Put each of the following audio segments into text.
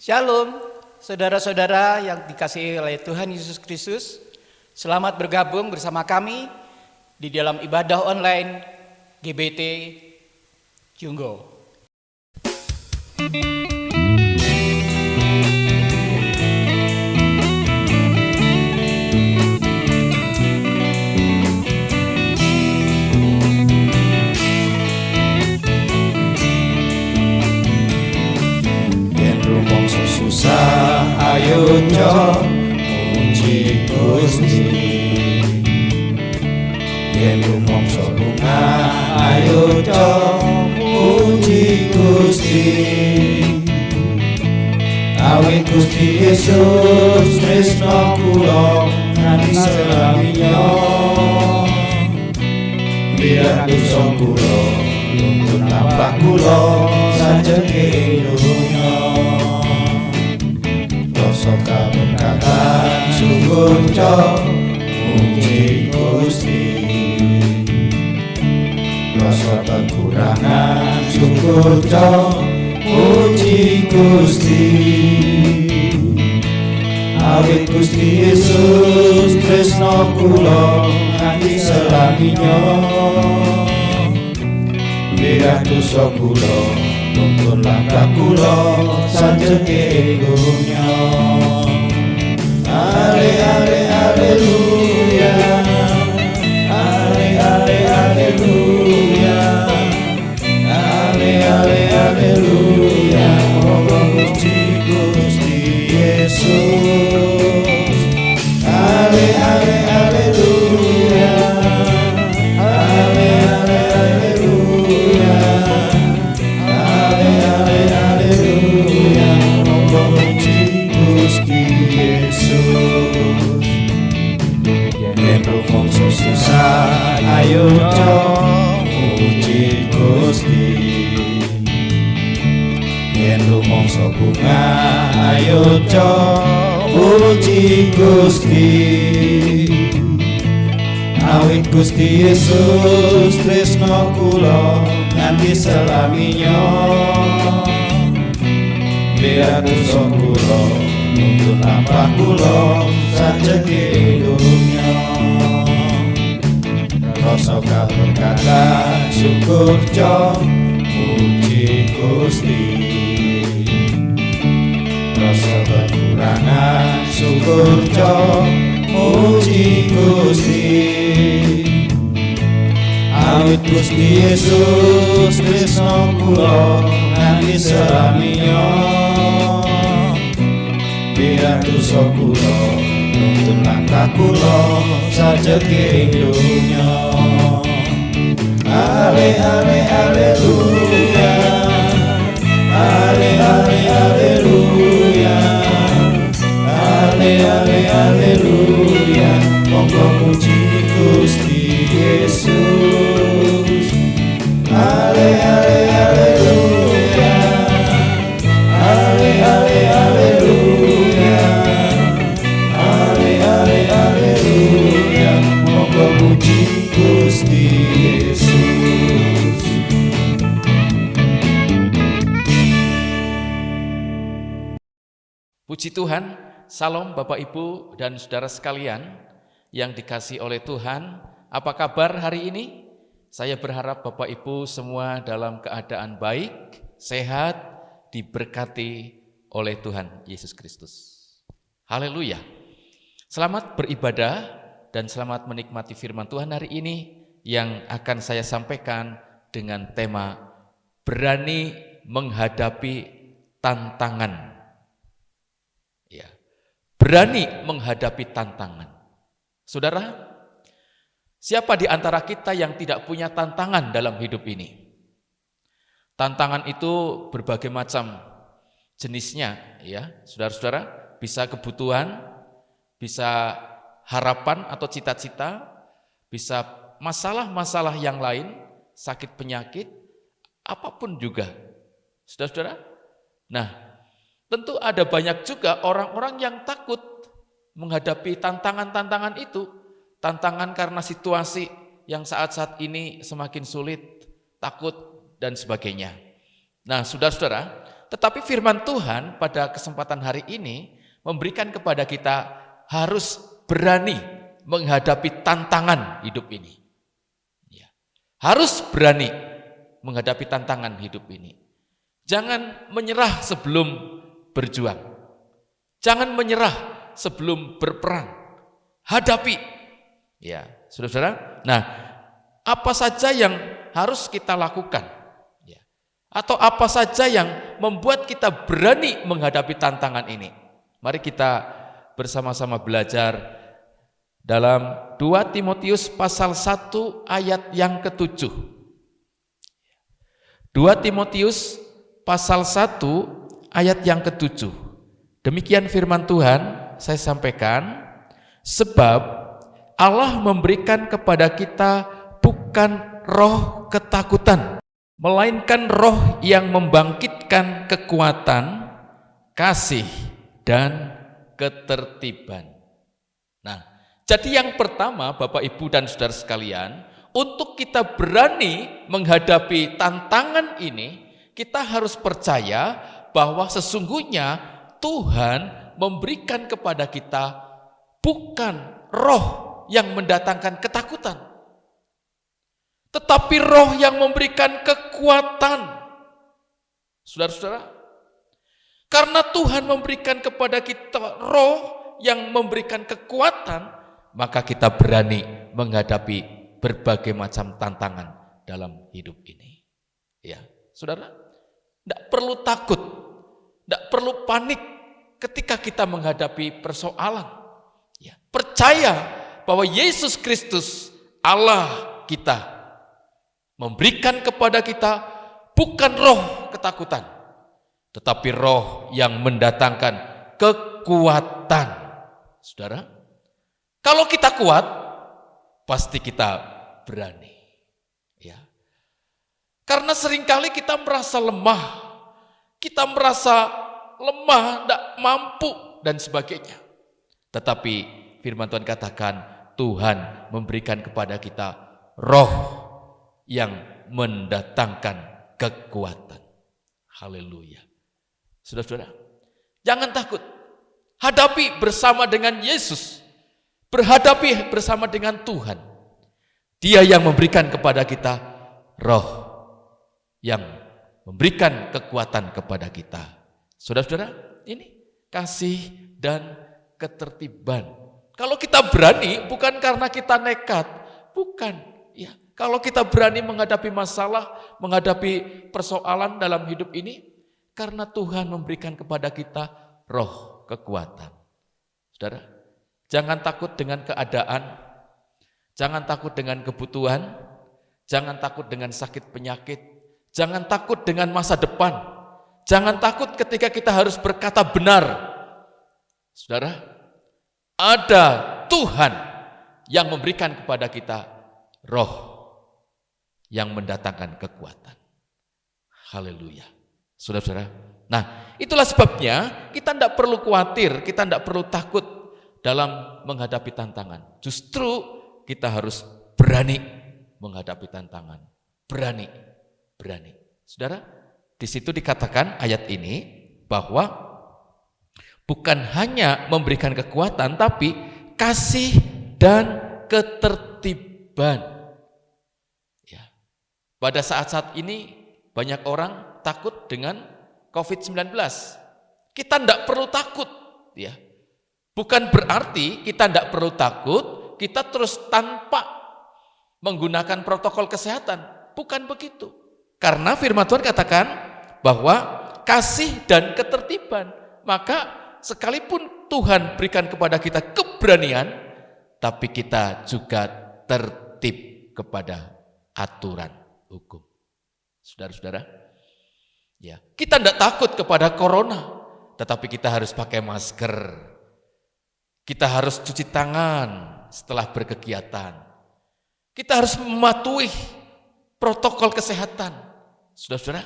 Shalom, saudara-saudara yang dikasihi oleh Tuhan Yesus Kristus. Selamat bergabung bersama kami di dalam ibadah online GBT Junggo. Susah ayo co muji Gusti, yen rumangsa bungah ayo co muji Gusti. Awit Gusti Yesus tresno kula nganti selaminya, biar dosa kula nuntun tambah kula sajenge donya. Soka berkatan syukur co muji Gusti, rasa kekurangan syukur co muji Gusti. Awit Gusti Yesus tresno kula nganti selaminya, biar dosa kula nuntun langkah kula sajenge donya. Ale ale haleluya, ale ale haleluya, ale ale haleluya. Allah muji Gusti Yesus. Ale ale haleluya, ale ale haleluya, ale ale haleluya. Allah muji Gusti Yesus. Yen rumangsa susah ayo co muji Gusti, yen rumangsa bungah ayo co muji Gusti. Awit Gusti Yesus tresno kula nganti selaminya, biar dosa kula nuntun lampah kula sajenge donya. Rasa kaberkatan syukur co muji Gusti, rasa kekurangan syukur co muji Gusti. Awit Gusti Yesus tresno kula nganti selaminya, biar dosa kula nuntun langkah kula sajenge donya. Ale ale haleluya, ale ale haleluya, ale ale haleluya. Monggo muji Gusti Yesus. Ale ale haleluya, ale ale haleluya, ale ale haleluya. Monggo muji Gusti Yesus. Puji Tuhan, salam Bapak Ibu dan saudara sekalian yang dikasihi oleh Tuhan. Apa kabar hari ini? Saya berharap Bapak Ibu semua dalam keadaan baik, sehat, diberkati oleh Tuhan Yesus Kristus. Haleluya. Selamat beribadah dan selamat menikmati firman Tuhan hari ini yang akan saya sampaikan dengan tema berani menghadapi tantangan. Ya, berani menghadapi tantangan. Saudara, siapa di antara kita yang tidak punya tantangan dalam hidup ini? Tantangan itu berbagai macam jenisnya, ya, saudara-saudara. Bisa kebutuhan, bisa harapan atau cita-cita, bisa masalah-masalah yang lain, sakit penyakit, apapun juga, saudara-saudara. Nah, tentu ada banyak juga orang-orang yang takut menghadapi tantangan-tantangan itu. Tantangan karena situasi yang saat-saat ini semakin sulit, takut, dan sebagainya. Nah, saudara-saudara, Tetapi firman Tuhan pada kesempatan hari ini memberikan kepada kita harus berani menghadapi tantangan hidup ini. Ya. Harus berani menghadapi tantangan hidup ini. Jangan menyerah sebelum berjuang. Jangan menyerah sebelum berperang. Hadapi. Ya, saudara-saudara. Nah, apa saja yang harus kita lakukan? Ya. Atau apa saja yang membuat kita berani menghadapi tantangan ini? Mari kita bersama-sama belajar dalam 2 Timotius pasal 1 ayat yang ke-7. 2 Timotius pasal 1 ayat yang ke-7. Demikian firman Tuhan, saya sampaikan, sebab Allah memberikan kepada kita bukan roh ketakutan, melainkan roh yang membangkitkan kekuatan, kasih, dan ketertiban. Nah, jadi yang pertama Bapak Ibu dan saudara sekalian, untuk kita berani menghadapi tantangan ini, kita harus percaya bahwa sesungguhnya Tuhan memberikan kepada kita bukan roh yang mendatangkan ketakutan, tetapi roh yang memberikan kekuatan. Saudara-saudara, karena Tuhan memberikan kepada kita roh yang memberikan kekuatan, maka kita berani menghadapi berbagai macam tantangan dalam hidup ini. Ya, saudara, tidak perlu takut, tidak perlu panik ketika kita menghadapi persoalan. Ya, percaya bahwa Yesus Kristus Allah kita memberikan kepada kita bukan roh ketakutan, tetapi roh yang mendatangkan kekuatan. Saudara, kalau kita kuat, pasti kita berani. Ya. Karena seringkali kita merasa lemah, tidak mampu dan sebagainya. Tetapi firman Tuhan katakan, Tuhan memberikan kepada kita roh yang mendatangkan kekuatan. Haleluya. Saudara-saudara, jangan takut. Hadapi bersama dengan Yesus. Berhadapi bersama dengan Tuhan. Dia yang memberikan kepada kita roh yang memberikan kekuatan kepada kita. Saudara-saudara, ini kasih dan ketertiban. Kalau kita berani bukan karena kita nekat, bukan. Ya, kalau kita berani menghadapi masalah, menghadapi persoalan dalam hidup ini, karena Tuhan memberikan kepada kita roh kekuatan. Saudara, jangan takut dengan keadaan, jangan takut dengan kebutuhan, jangan takut dengan sakit penyakit, jangan takut dengan masa depan, jangan takut ketika kita harus berkata benar. Saudara, ada Tuhan yang memberikan kepada kita roh yang mendatangkan kekuatan. Haleluya. Saudara-saudara, nah itulah sebabnya kita tidak perlu khawatir, kita tidak perlu takut dalam menghadapi tantangan. Justru kita harus berani menghadapi tantangan. Berani. Saudara, di situ dikatakan ayat ini bahwa bukan hanya memberikan kekuatan, tapi kasih dan ketertiban. Ya. Pada saat-saat ini banyak orang takut dengan COVID-19. Kita tidak perlu takut. Ya. Bukan berarti kita tidak perlu takut, kita terus tanpa menggunakan protokol kesehatan. Bukan begitu. Karena firman Tuhan katakan bahwa kasih dan ketertiban. Maka sekalipun Tuhan berikan kepada kita keberanian, tapi kita juga tertib kepada aturan hukum. Saudara-saudara, ya, kita tidak takut kepada corona, tetapi kita harus pakai masker. Kita harus cuci tangan setelah berkegiatan. Kita harus mematuhi protokol kesehatan. Saudara-saudara,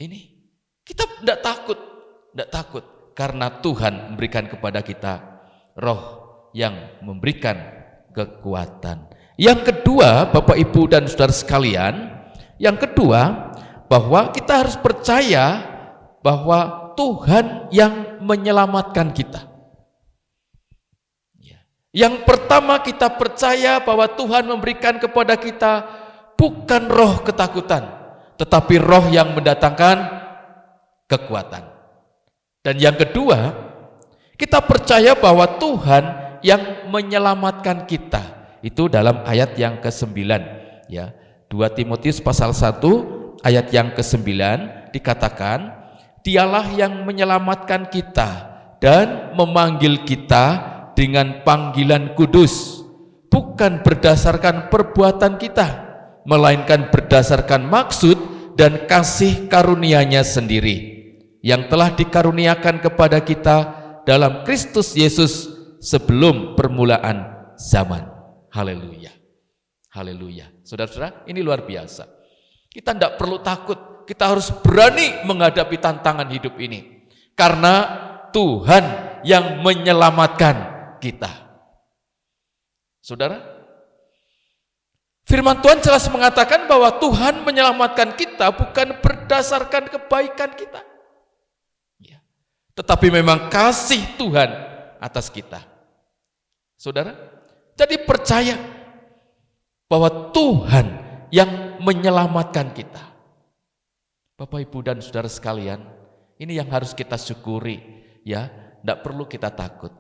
ini kita tidak takut. Karena Tuhan memberikan kepada kita roh yang memberikan kekuatan. Yang kedua, Bapak Ibu dan saudara sekalian, yang kedua, bahwa kita harus percaya bahwa Tuhan yang menyelamatkan kita. Yang pertama kita percaya bahwa Tuhan memberikan kepada kita bukan roh ketakutan, tetapi roh yang mendatangkan kekuatan. Dan yang kedua, kita percaya bahwa Tuhan yang menyelamatkan kita. Itu dalam ayat yang ke-9 ya. 2 Timotius pasal 1 ayat yang ke-9 dikatakan, Dialah yang menyelamatkan kita dan memanggil kita dengan panggilan kudus, bukan berdasarkan perbuatan kita, melainkan berdasarkan maksud dan kasih karunia-Nya sendiri yang telah dikaruniakan kepada kita dalam Kristus Yesus sebelum permulaan zaman. Haleluya. Haleluya. Saudara-saudara, ini luar biasa. Kita tidak perlu takut, kita harus berani menghadapi tantangan hidup ini. Karena Tuhan yang menyelamatkan kita. Saudara, firman Tuhan jelas mengatakan bahwa Tuhan menyelamatkan kita bukan berdasarkan kebaikan kita, tetapi memang kasih Tuhan atas kita. Saudara, jadi percaya bahwa Tuhan yang menyelamatkan kita. Bapak, Ibu, dan saudara sekalian, ini yang harus kita syukuri ya, tidak perlu kita takut.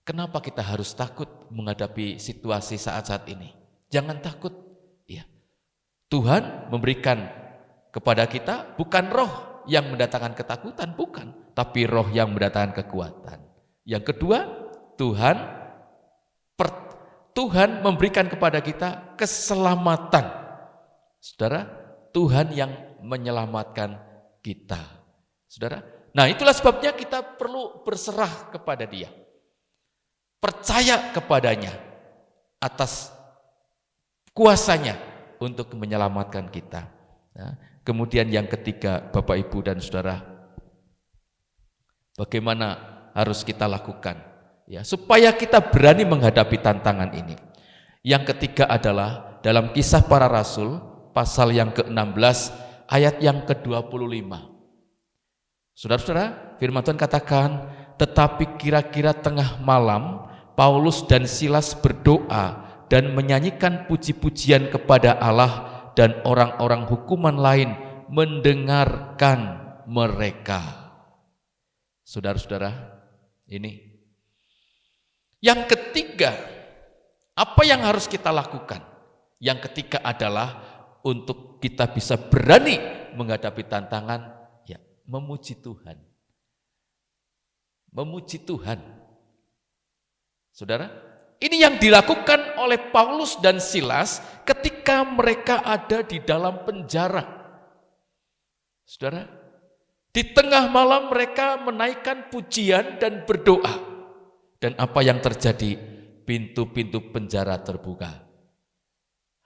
Kenapa kita harus takut menghadapi situasi saat-saat ini? Jangan takut ya. Tuhan memberikan kepada kita bukan roh yang mendatangkan ketakutan, bukan, tapi roh yang mendatangkan kekuatan. Yang kedua, Tuhan memberikan kepada kita keselamatan. Saudara, Tuhan yang menyelamatkan kita. Saudara, nah itulah sebabnya kita perlu berserah kepada Dia. Percaya kepadanya atas kuasanya untuk menyelamatkan kita. Nah, kemudian yang ketiga, Bapak, Ibu, dan saudara, bagaimana harus kita lakukan ya, supaya kita berani menghadapi tantangan ini. Yang ketiga adalah dalam Kisah Para Rasul pasal yang ke-16 ayat yang ke-25. Saudara-saudara, firman Tuhan katakan, tetapi kira-kira tengah malam Paulus dan Silas berdoa dan menyanyikan puji-pujian kepada Allah, dan orang-orang hukuman lain mendengarkan mereka. Saudara-saudara, ini yang ketiga, apa yang harus kita lakukan? Yang ketiga adalah untuk kita bisa berani menghadapi tantangan, ya, memuji Tuhan. Memuji Tuhan. Saudara, ini yang dilakukan oleh Paulus dan Silas ketika mereka ada di dalam penjara. Saudara, di tengah malam mereka menaikkan pujian dan berdoa. Dan apa yang terjadi? Pintu-pintu penjara terbuka.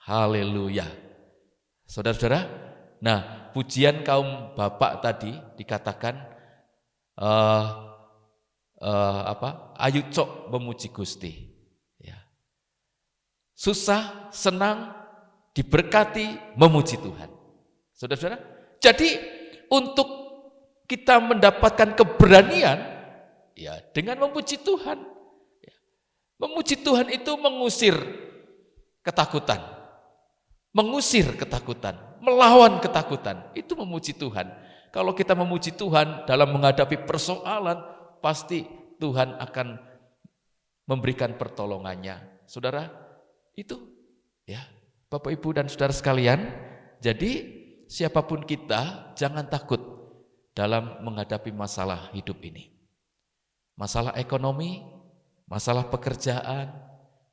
Haleluya. Saudara-saudara, nah pujian kaum bapak tadi dikatakan ayu cok memuji Gusti ya. Susah, senang, diberkati, memuji Tuhan. Saudara-saudara, jadi untuk kita mendapatkan keberanian ya dengan memuji Tuhan ya. Memuji Tuhan itu mengusir ketakutan, melawan ketakutan, itu memuji Tuhan. Kalau kita memuji Tuhan dalam menghadapi persoalan, pasti Tuhan akan memberikan pertolongannya. Saudara, itu ya, Bapak, Ibu, dan saudara sekalian, jadi siapapun kita jangan takut dalam menghadapi masalah hidup ini. Masalah ekonomi, masalah pekerjaan,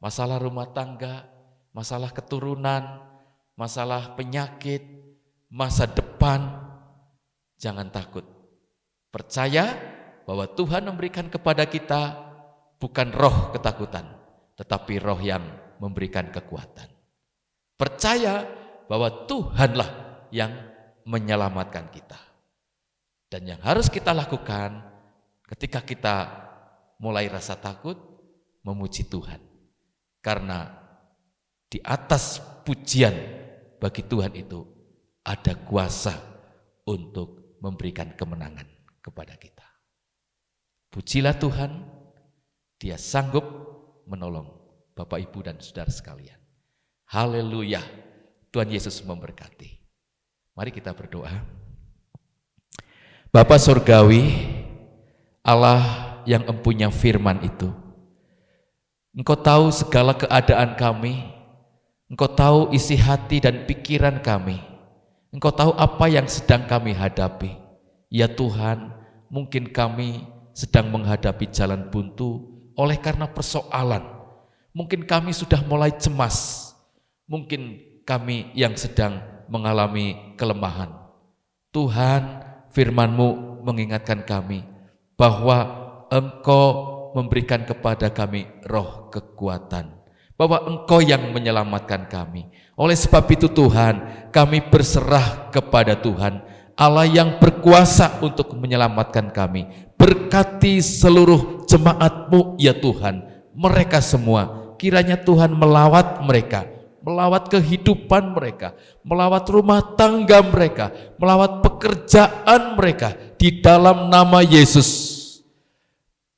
masalah rumah tangga, masalah keturunan, masalah penyakit, masa depan, jangan takut. Percaya bahwa Tuhan memberikan kepada kita bukan roh ketakutan, tetapi roh yang memberikan kekuatan. Percaya bahwa Tuhanlah yang menyelamatkan kita. Dan yang harus kita lakukan ketika kita mulai rasa takut, memuji Tuhan. Karena di atas pujian bagi Tuhan itu ada kuasa untuk memberikan kemenangan kepada kita. Pujilah Tuhan, Dia sanggup menolong Bapak, Ibu, dan saudara sekalian. Haleluya, Tuhan Yesus memberkati. Mari kita berdoa. Bapa Surgawi, Allah yang empunya firman itu, Engkau tahu segala keadaan kami, Engkau tahu isi hati dan pikiran kami, Engkau tahu apa yang sedang kami hadapi. Ya Tuhan, mungkin kami sedang menghadapi jalan buntu oleh karena persoalan. Mungkin kami sudah mulai cemas, mungkin kami yang sedang mengalami kelemahan. Tuhan, firman-Mu mengingatkan kami bahwa Engkau memberikan kepada kami roh kekuatan, bahwa Engkau yang menyelamatkan kami. Oleh sebab itu Tuhan, kami berserah kepada Tuhan, Allah yang berkuasa untuk menyelamatkan kami. Berkati seluruh jemaat-Mu ya Tuhan, mereka semua, kiranya Tuhan melawat mereka, melawat kehidupan mereka, melawat rumah tangga mereka, melawat pekerjaan mereka, di dalam nama Yesus.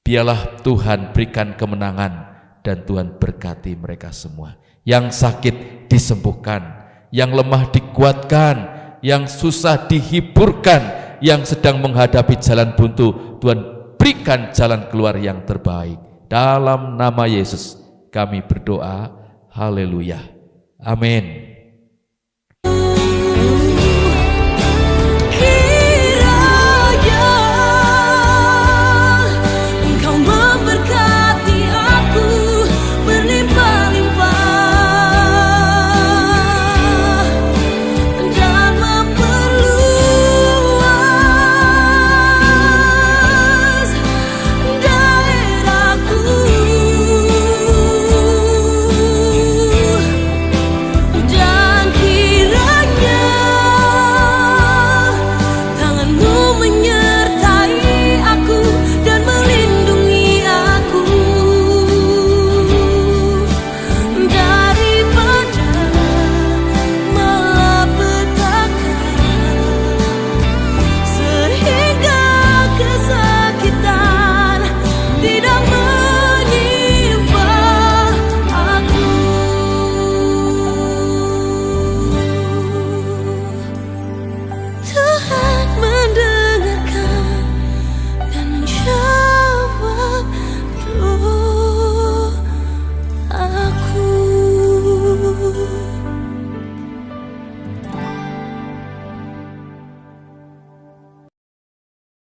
Biarlah Tuhan berikan kemenangan dan Tuhan berkati mereka semua. Yang sakit disembuhkan, yang lemah dikuatkan, yang susah dihiburkan, yang sedang menghadapi jalan buntu, Tuhan berikan jalan keluar yang terbaik. Dalam nama Yesus kami berdoa, haleluya, amin.